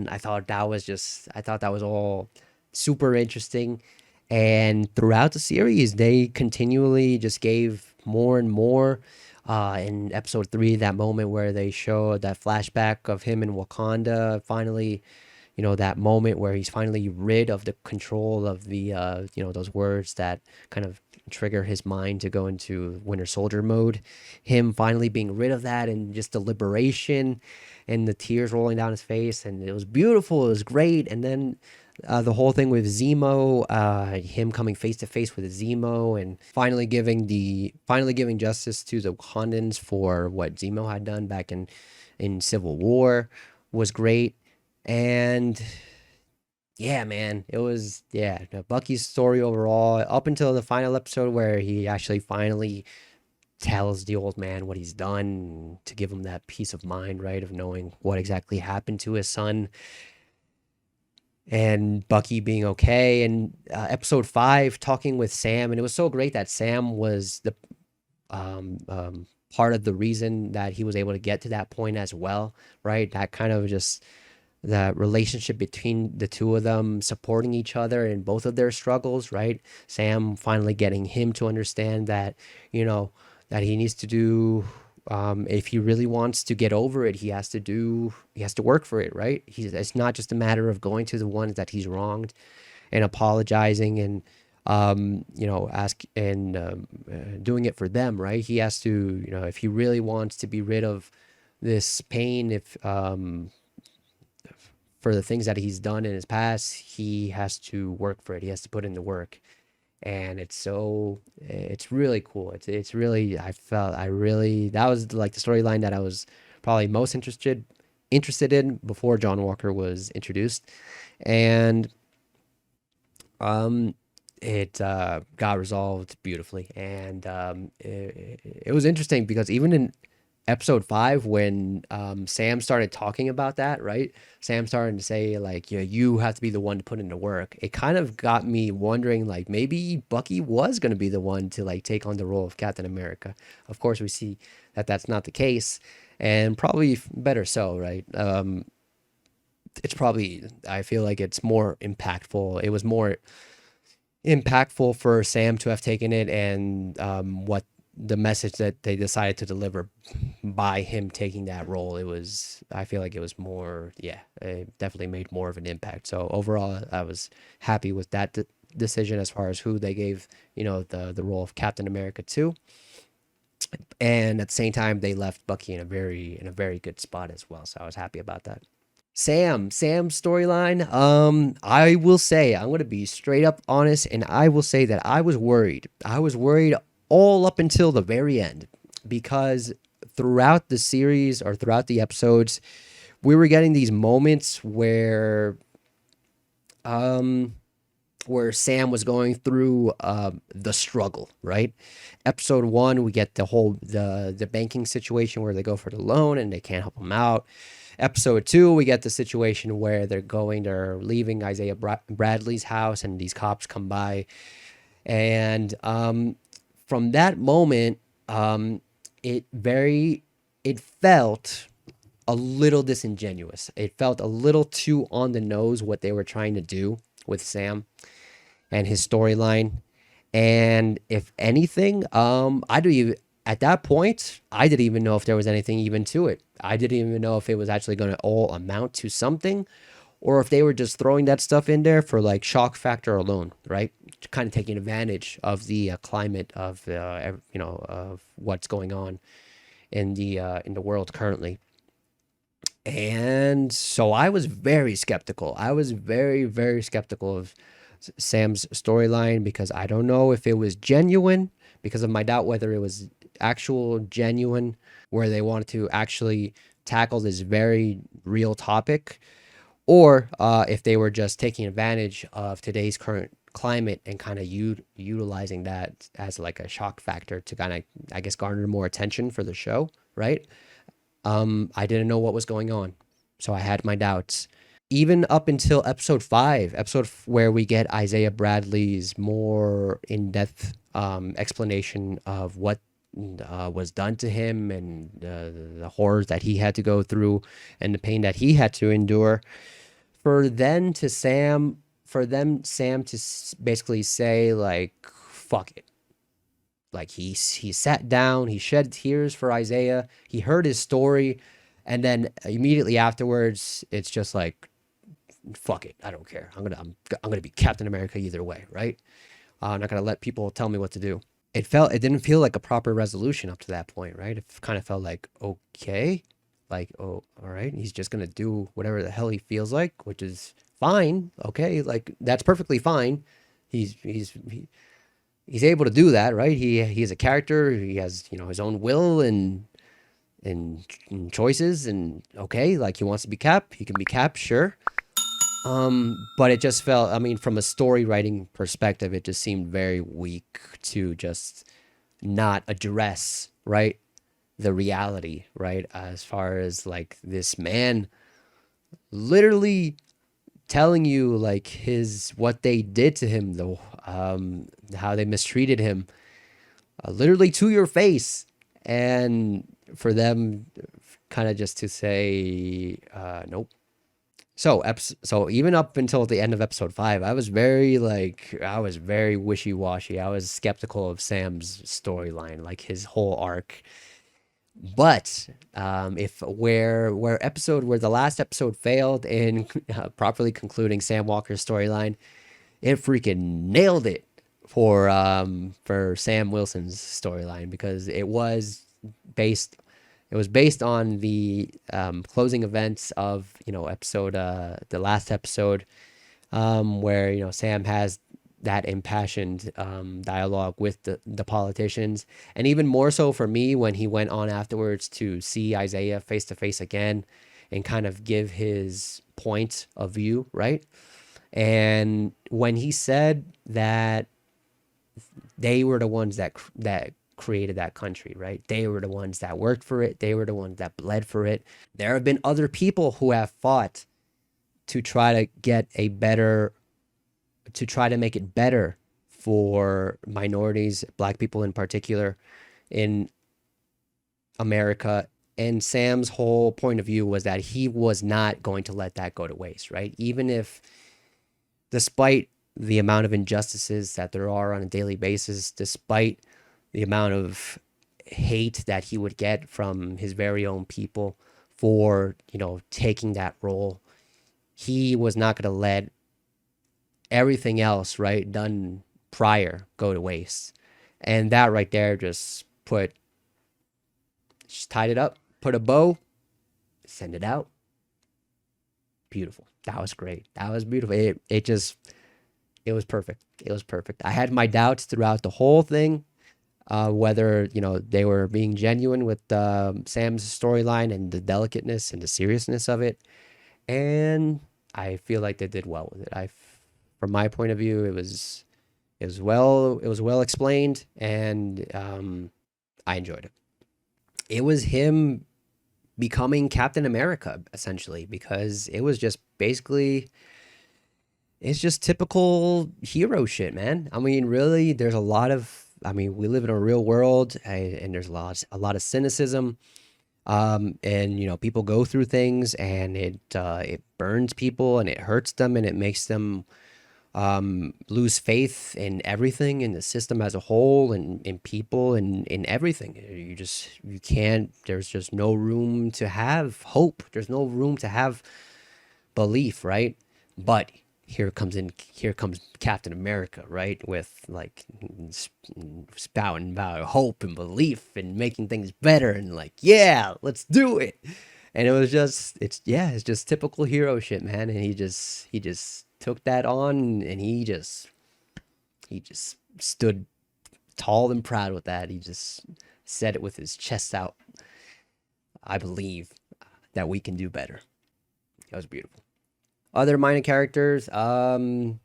I thought that was all super interesting. And throughout the series, they continually just gave more and more In episode 3, that moment where they show that flashback of him in Wakanda, finally, that moment where he's finally rid of the control of the those words that kind of trigger his mind to go into Winter Soldier mode. Him finally being rid of that, and just the liberation and the tears rolling down his face, and it was beautiful, it was great. And then the whole thing with Zemo, him coming face to face with Zemo, and finally giving justice to the Wakandans for what Zemo had done back in Civil War was great. And yeah, man, it was, yeah, Bucky's story overall, up until the final episode where he actually finally tells the old man what he's done to give him that peace of mind, right, of knowing what exactly happened to his son, and Bucky being okay. And episode 5, talking with Sam, and it was so great that Sam was the part of the reason that he was able to get to that point as well, right? That kind of just the relationship between the two of them supporting each other in both of their struggles, right? Sam finally getting him to understand that, that he needs to do, if he really wants to get over it, he has to work for it, right? It's not just a matter of going to the ones that he's wronged and apologizing and, ask and doing it for them, right? He has to, if he really wants to be rid of this pain, if, for the things that he's done in his past, he has to work for it. He has to put in the work. And it's really cool. It's really, that was like the storyline that I was probably most interested in before John Walker was introduced. And it got resolved beautifully. And it was interesting because even in episode 5, when Sam started talking about that, right? Sam started to say, like, yeah, you have to be the one to put in the work. It kind of got me wondering, like, maybe Bucky was going to be the one to, like, take on the role of Captain America. Of course, we see that that's not the case, and probably better so, right? It's probably, I feel like it's more impactful. It was more impactful for Sam to have taken it, and what the message that they decided to deliver by him taking that role, I feel like it was more, yeah, it definitely made more of an impact. So overall, I was happy with that decision as far as who they gave, the role of Captain America to. And at the same time, they left Bucky in a very good spot as well. So I was happy about that. Sam's storyline. I will say, I'm gonna be straight up honest, and I will say that I was worried. I was worried all up until the very end, because throughout the series, or throughout the episodes, we were getting these moments where Sam was going through the struggle, right? Episode 1, we get the banking situation where they go for the loan and they can't help him out. Episode 2, we get the situation where they're leaving Isaiah Bradley's house, and these cops come by. And from that moment, it felt a little disingenuous. It felt a little too on the nose what they were trying to do with Sam and his storyline. And if anything, at that point, I didn't even know if there was anything even to it. I didn't even know if it was actually going to all amount to something, or if they were just throwing that stuff in there for, like, shock factor alone, right? Kind of taking advantage of the climate of of what's going on in the world currently. And so I was very skeptical. I was very, very skeptical of Sam's storyline, because I don't know if it was genuine, because of my doubt whether it was actual genuine, where they wanted to actually tackle this very real topic, or if they were just taking advantage of today's current climate and kind of utilizing that as like a shock factor to kind of, I guess, garner more attention for the show, right? I didn't know what was going on, so I had my doubts. Even up until episode 5, where we get Isaiah Bradley's more in-depth explanation of what was done to him, and the horrors that he had to go through, and the pain that he had to endure. For them, Sam to basically say, like, fuck it. Like he sat down, he shed tears for Isaiah, he heard his story, and then immediately afterwards, it's just like, fuck it, I don't care. I'm gonna be Captain America either way, right? I'm not gonna let people tell me what to do. It didn't feel like a proper resolution up to that point, right? It kind of felt like, okay, like, oh, all right, he's just gonna do whatever the hell he feels like, which is fine. Okay, like that's perfectly fine. He's able to do that, right? He's a character. He has, his own will and choices, and okay, like he wants to be Cap, he can be Cap, sure. But it just felt, I mean, from a story writing perspective, it just seemed very weak to just not address, right, the reality, right, as far as like this man literally telling you like his what they did to him, though, how they mistreated him, literally to your face, and for them kind of just to say, nope. So even up until the end of episode 5, I was very wishy-washy. I was skeptical of Sam's storyline, like his whole arc. But if where the last episode failed in properly concluding Sam Walker's storyline, it freaking nailed it for Sam Wilson's storyline, because based it was based on the closing events of the last episode, where Sam has that impassioned dialogue with the politicians, and even more so for me when he went on afterwards to see Isaiah face to face again and kind of give his point of view, right? And when he said that they were the ones that created that country, right? They were the ones that worked for it. They were the ones that bled for it. There have been other people who have fought to try to try to make it better for minorities, black people in particular, in America. And Sam's whole point of view was that he was not going to let that go to waste, right? Even if, despite the amount of injustices that there are on a daily basis, despite the amount of hate that he would get from his very own people for, taking that role, he was not going to let everything else, right, done prior go to waste. And that right there just tied it up, put a bow, send it out. Beautiful. That was great. That was beautiful. It was perfect. It was perfect. I had my doubts throughout the whole thing, whether they were being genuine with Sam's storyline and the delicateness and the seriousness of it, and I feel like they did well with it. From my point of view, it was well explained, and I enjoyed it. It was him becoming Captain America, essentially, because it was just basically, it's just typical hero shit, man. I mean, really, we live in a real world, and there's a lot of cynicism, and people go through things, and it burns people, and it hurts them, and it makes them lose faith in everything, in the system as a whole, and in people, and in everything. You can't. There's just no room to have hope. There's no room to have belief, right? But here comes Captain America, right? With like spouting about hope and belief and making things better, and like, yeah, let's do it. And it's just typical hero shit, man. And he just took that on, and he just stood tall and proud with that. He just said it with his chest out. I believe that we can do better. That was beautiful. Other minor characters, the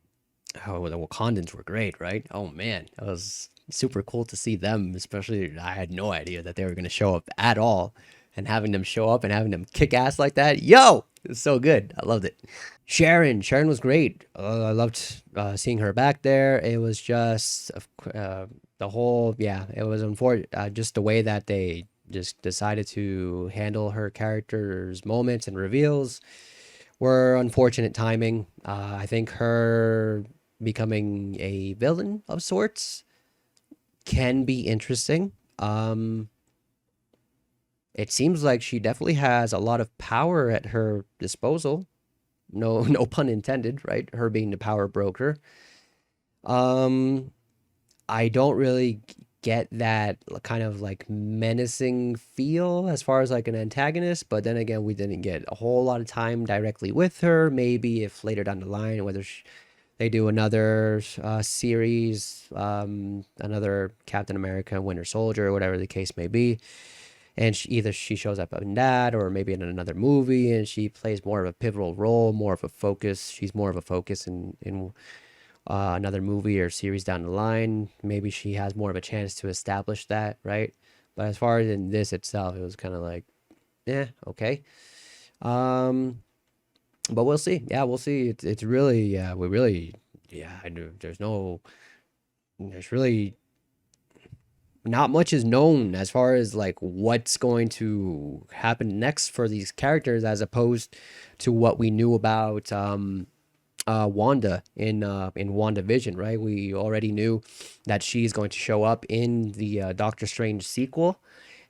Wakandans were great, right? Oh man, that was super cool to see them. Especially, I had no idea that they were going to show up at all, and having them show up and having them kick ass like that, yo, it's so good. I loved it. Sharon was great. I loved seeing her back there. It was just the whole, it was unfortunate, just the way that they just decided to handle her character's moments and reveals were unfortunate timing. I think her becoming a villain of sorts can be interesting. It seems like she definitely has a lot of power at her disposal. No, no pun intended, right? Her being the power broker. Um, I don't really get that kind of like menacing feel as far as like an antagonist, but then again, we didn't get a whole lot of time directly with her. Maybe if later down the line, whether they do another series, another Captain America, Winter Soldier, whatever the case may be, and either she shows up in that or maybe in another movie and she plays more of a pivotal role, more of a focus. She's more of a focus in another movie or series down the line. Maybe she has more of a chance to establish that, right? But as far as in this itself, it was kind of like, yeah, okay. Um, but we'll see. Yeah, we'll see. It's really, yeah, we really, yeah. I do. There's really not much is known as far as like what's going to happen next for these characters, as opposed to what we knew about Wanda in WandaVision, right? We already knew that she's going to show up in the Doctor Strange sequel,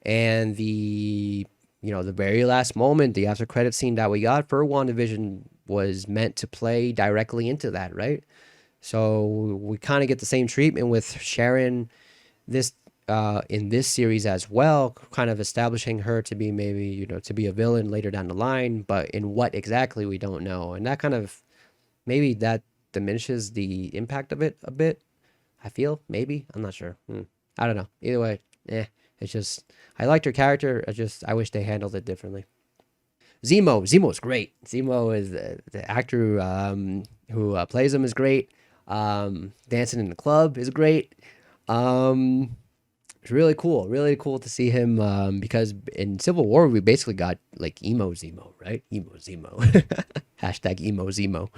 and the very last moment, the after credit scene that we got for WandaVision was meant to play directly into that, right? So we kind of get the same treatment with Sharon this in this series as well, kind of establishing her to be maybe to be a villain later down the line, but in what exactly we don't know, and that kind of maybe that diminishes the impact of it a bit. I feel maybe I'm not sure. I don't know. Either way, it's just I liked her character. I wish they handled it differently. Zemo's great. Zemo is the actor who plays him is great. Dancing in the Club is great. Um, it's really cool to see him because in Civil War we basically got like emo Zemo, right? Emo Zemo, hashtag emo Zemo.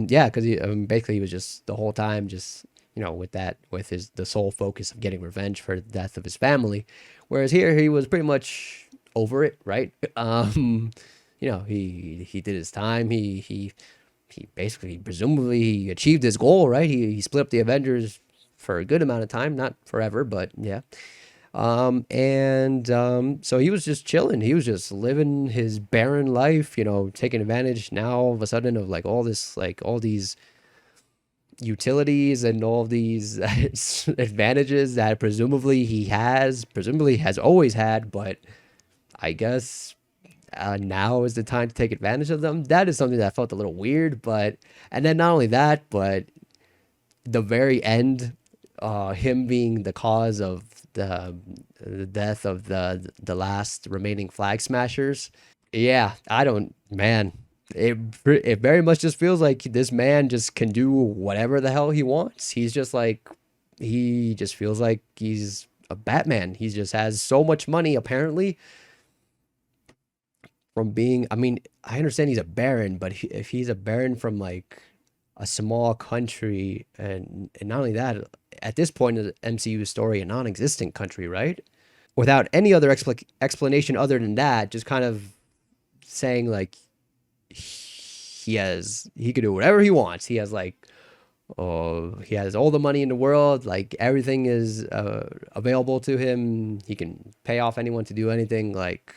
Yeah, because basically he was just the whole time just with his the sole focus of getting revenge for the death of his family, whereas here he was pretty much over it, right? He did his time. He basically presumably he achieved his goal, right? He split up the Avengers for a good amount of time, not forever, but yeah. So he was just chilling. He was just living his barren life, taking advantage now all of a sudden of like all this, like all these utilities and all these advantages that presumably has always had, but I guess now is the time to take advantage of them. That is something that felt a little weird, and then not only that, but the very end, him being the cause of the death of the last remaining flag smashers. Yeah, I don't, man. It very much just feels like this man just can do whatever the hell he wants. He just feels like he's a Batman. He just has so much money apparently from being. I mean, I understand he's a baron, but if he's a baron from like a small country, and not only that, at this point in the MCU story, a non-existent country, right? Without any other explanation other than that, just kind of saying like he could do whatever he wants. He has like he has all the money in the world. Like everything is available to him. He can pay off anyone to do anything. Like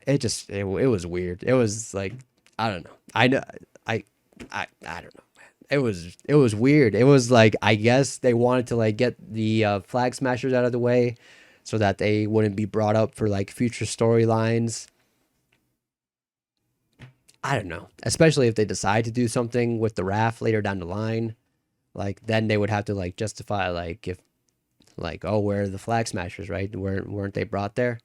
it was weird. It was like I don't know. I know I don't know. It was weird. It was like I guess they wanted to like get the flag smashers out of the way so that they wouldn't be brought up for like future storylines. I don't know. Especially if they decide to do something with the raft later down the line, like then they would have to like justify like if like oh where are the flag smashers, right? Weren't they brought there?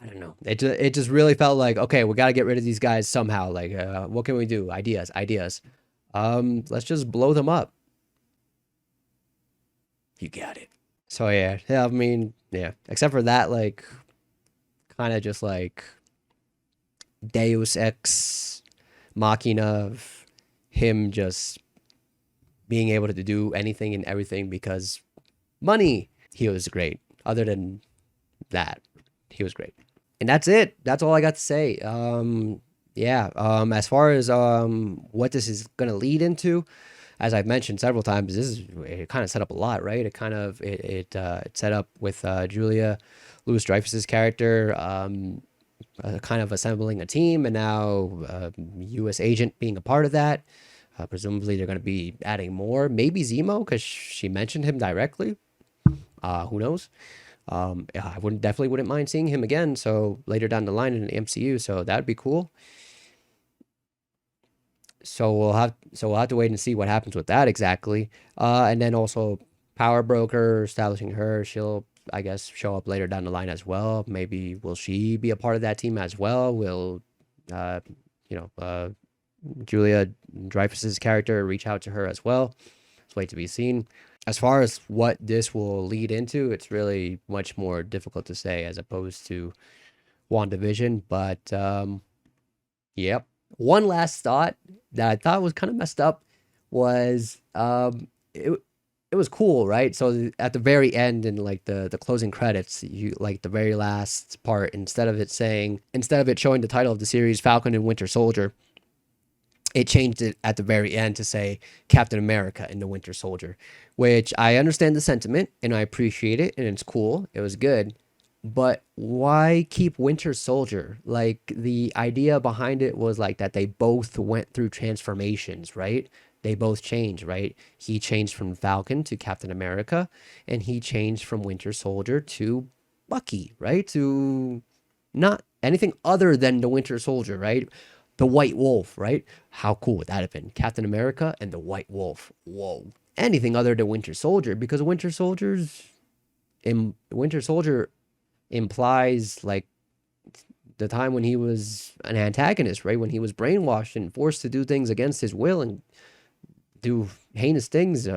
I don't know. It just really felt like okay, we got to get rid of these guys somehow. Like what can we do? Ideas. Let's just blow them up. You got it. So yeah. I mean, yeah. Except for that, like, kind of just like Deus Ex Machina of him just being able to do anything and everything because money. He was great. Other than that, he was great. And that's it. That's all I got to say. Yeah. As far as what this is gonna lead into, as I've mentioned several times, this is it kind of set up a lot, right? It set up with Julia Louis Dreyfus's character, kind of assembling a team, and now U.S. agent being a part of that. Presumably, they're going to be adding more. Maybe Zemo, because she mentioned him directly. Who knows? I wouldn't definitely wouldn't mind seeing him again. So later down the line in the MCU, so that'd be cool. So we'll have to wait and see what happens with that exactly. And then also Power Broker establishing her. She'll, I guess, show up later down the line as well. Maybe will she be a part of that team as well? Will uh, you know Julia Dreyfus's character reach out to her as well? It's wait to be seen. As far as what this will lead into, it's really much more difficult to say as opposed to WandaVision. But yep. One last thought that I thought was kind of messed up was it was cool, right? So at the very end in like the closing credits, you like the very last part, instead of it showing the title of the series Falcon and Winter Soldier, it changed it at the very end to say Captain America and the Winter Soldier, which I understand the sentiment and I appreciate it and it's cool. It was good. But why keep Winter Soldier? Like the idea behind it was like that they both went through transformations, right? They both changed, right? He changed from Falcon to Captain America, and he changed from Winter Soldier to Bucky, right? To not anything other than the Winter Soldier, right? The White Wolf, right? How cool would that have been? Captain America and the White Wolf. Whoa. Anything other than Winter Soldier, because Winter Soldier implies like the time when he was an antagonist, right? When he was brainwashed and forced to do things against his will and do heinous things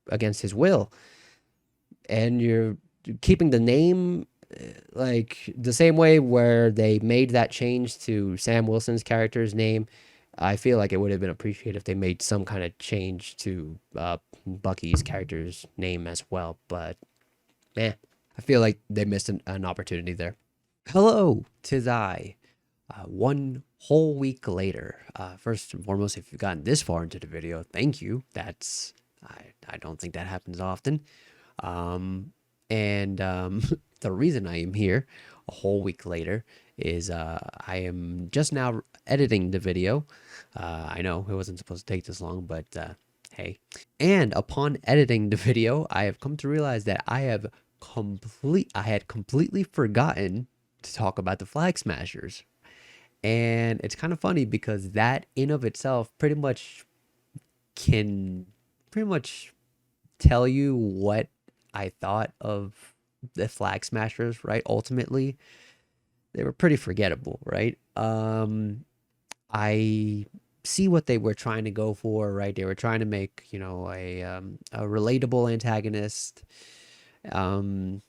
against his will. And you're keeping the name like the same way where they made that change to Sam Wilson's character's name. I feel like it would have been appreciated if they made some kind of change to Bucky's character's name as well. But man, I feel like they missed an opportunity there. Hello, tis I. One whole week later. First and foremost, if you've gotten this far into the video, thank you. I don't think that happens often. And the reason I am here a whole week later is I am just now editing the video. I know it wasn't supposed to take this long, but hey. And upon editing the video, I have come to realize that I had completely forgotten to talk about the Flag Smashers. And it's kind of funny because that in of itself can pretty much tell you what I thought of the Flag Smashers, right? Ultimately, they were pretty forgettable, right? I see what they were trying to go for, right? They were trying to make, a relatable antagonist. Um,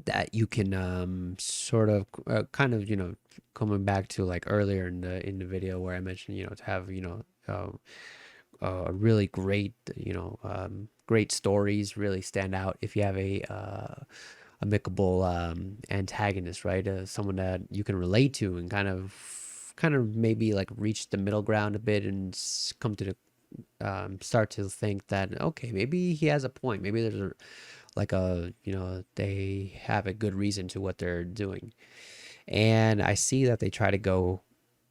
that you can sort of kind of coming back to like earlier in the video where I mentioned to have really great great stories really stand out if you have a amicable antagonist, right? Someone that you can relate to and kind of maybe like reach the middle ground a bit and come to the start to think that okay, maybe he has a point, maybe there's they have a good reason to what they're doing. And I see that they try to go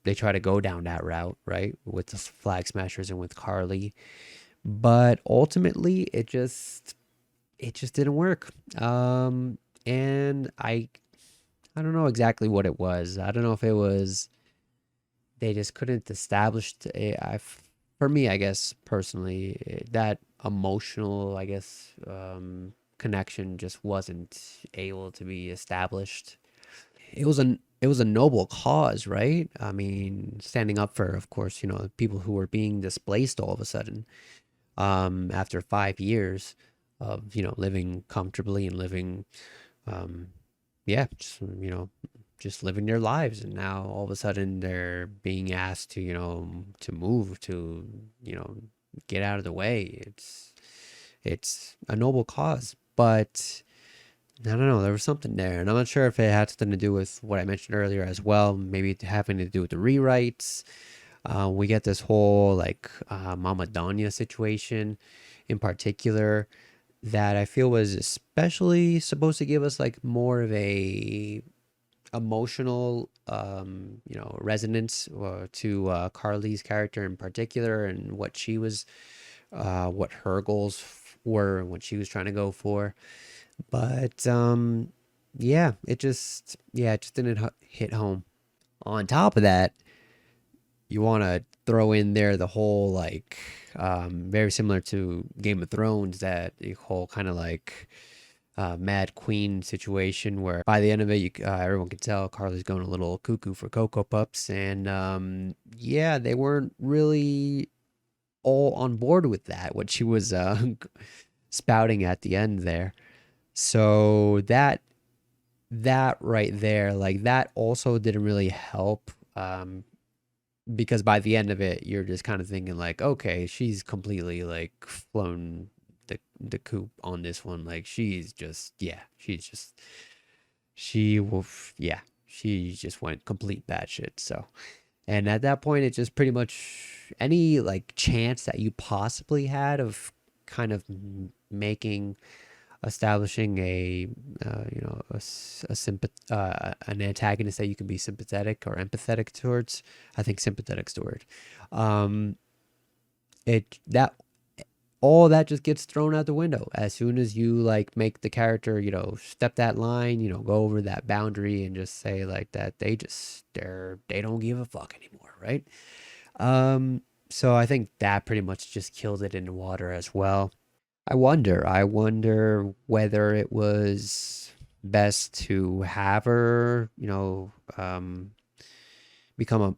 down that route, right? With the Flag Smashers and with Carly. But ultimately it just didn't work. And I don't know exactly what it was. I don't know if it was they just couldn't establish for me, I guess personally, that emotional, I guess, connection just wasn't able to be established. It was a noble cause, right? I mean, standing up for, of course, people who were being displaced all of a sudden, after 5 years of living comfortably and living, um, yeah, just living their lives, and now all of a sudden they're being asked to to move to get out of the way. It's a noble cause, but I don't know. There was something there, and I'm not sure if it had something to do with what I mentioned earlier as well. Maybe having to do with the rewrites. We get this whole like Mama Donya situation in particular that I feel was especially supposed to give us like more of a emotional resonance to Carly's character in particular and what she was what her goals were and what she was trying to go for. But it just didn't hit home. On top of that, you want to throw in there the whole like very similar to Game of Thrones, that the whole kind of like Mad Queen situation where by the end of it, everyone can tell Carly's going a little cuckoo for Cocoa Pups, and yeah, they weren't really all on board with that. What she was spouting at the end there. So that right there, like that also didn't really help. Because by the end of it, you're just kind of thinking like, okay, she's completely like flown the coop on this one. Like she will, yeah, she just went complete batshit. So, and at that point, it just pretty much any like chance that you possibly had of kind of making establishing a an antagonist that you can be sympathetic or empathetic towards. I think sympathetic's the word. Um, it that all that just gets thrown out the window as soon as you like make the character, step that line, go over that boundary and just say like that they don't give a fuck anymore, right? So I think that pretty much just killed it in the water as well. I wonder whether it was best to have her, become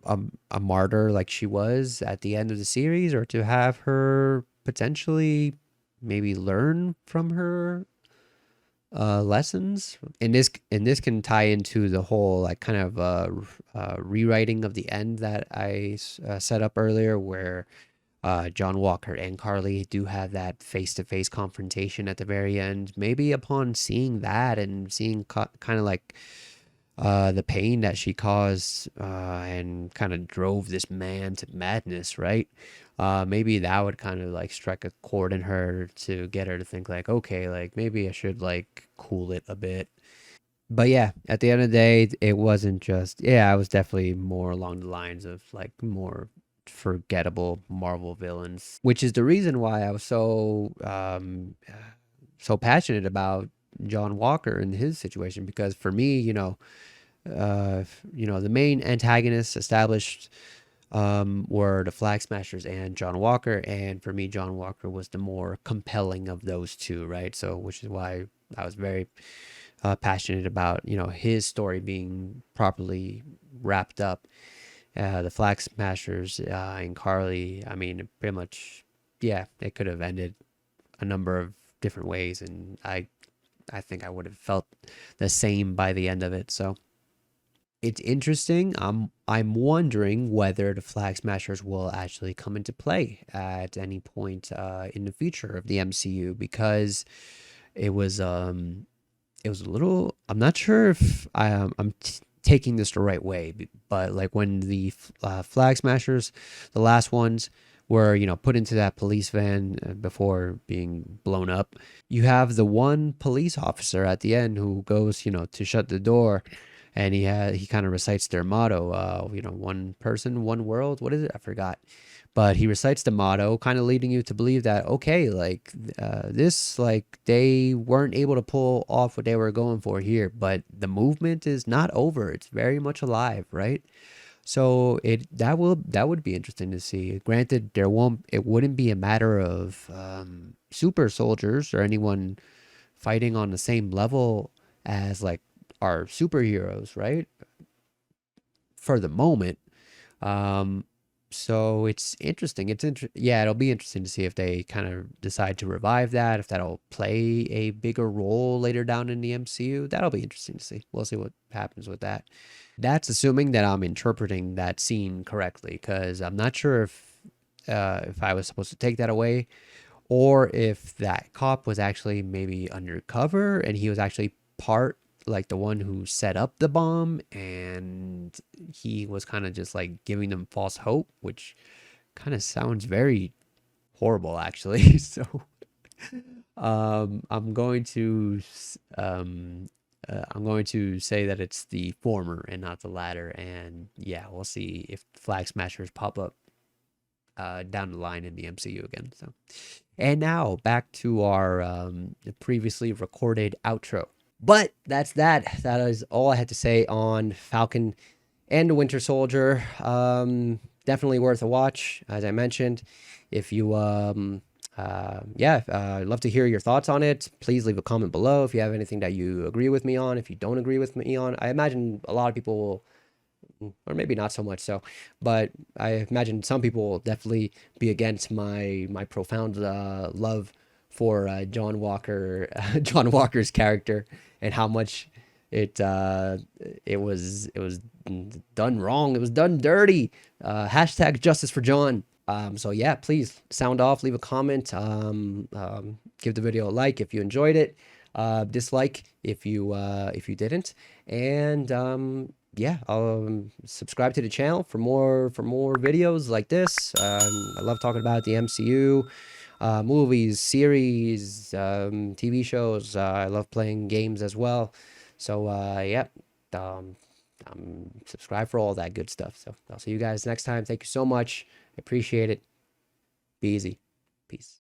a martyr like she was at the end of the series, or to have her potentially maybe learn from her lessons. And this can tie into the whole like kind of rewriting of the end that I set up earlier, where John Walker and Carly do have that face-to-face confrontation at the very end. Maybe upon seeing that and seeing kind of like the pain that she caused and kind of drove this man to madness, right? Maybe that would kind of like strike a chord in her to get her to think like, okay, like maybe I should like cool it a bit. But yeah, at the end of the day, it wasn't just, yeah, I was definitely more along the lines of like more forgettable Marvel villains, which is the reason why I was so passionate about John Walker and his situation. Because for me, the main antagonists established were the Flag Smashers and John Walker, and for me, John Walker was the more compelling of those two, right? So, which is why I was very passionate about his story being properly wrapped up. The Flag Smashers and Carly, I mean, pretty much, yeah, it could have ended a number of different ways, and I think I would have felt the same by the end of it. So it's interesting. I'm wondering whether the Flag Smashers will actually come into play at any point in the future of the MCU, because it was it was a little, I'm not sure if I'm taking this the right way, but like when the Flag Smashers, the last ones, were put into that police van before being blown up, you have the one police officer at the end who goes to shut the door, and he kind of recites their motto, one person, one world. What is it? I forgot. But he recites the motto, kind of leading you to believe that, okay, like this, like they weren't able to pull off what they were going for here, but the movement is not over. It's very much alive, right? So that would be interesting to see. Granted, it wouldn't be a matter of super soldiers or anyone fighting on the same level as like our superheroes, right? For the moment. Um, so it's interesting. Yeah, it'll be interesting to see if they kind of decide to revive that, if that'll play a bigger role later down in the MCU. That'll be interesting to see. We'll see what happens with that. That's assuming that I'm interpreting that scene correctly, because I'm not sure if I was supposed to take that away, or if that cop was actually maybe undercover and he was actually part, like the one who set up the bomb, and he was kind of just like giving them false hope, which kind of sounds very horrible actually. So I'm going to I'm going to say that it's the former and not the latter. And yeah, we'll see if Flag Smashers pop up down the line in the MCU again. So, and now back to our previously recorded outro. But that's that. That is all I had to say on Falcon and the Winter Soldier. Definitely worth a watch, as I mentioned. If you I'd love to hear your thoughts on it. Please leave a comment below if you have anything that you agree with me on. If you don't agree with me on, I imagine a lot of people will, or maybe not so much so, but I imagine some people will definitely be against my profound love for John Walker, John Walker's character, and how much it it was done wrong. It was done dirty. Hashtag justice for John. So yeah, please sound off, leave a comment, give the video a like if you enjoyed it, dislike if you didn't, and yeah, subscribe to the channel for more videos like this. I love talking about the MCU, movies, series, TV shows. I love playing games as well. So yeah, um, subscribe for all that good stuff. So I'll see you guys next time. Thank you so much. I appreciate it. Be easy. Peace.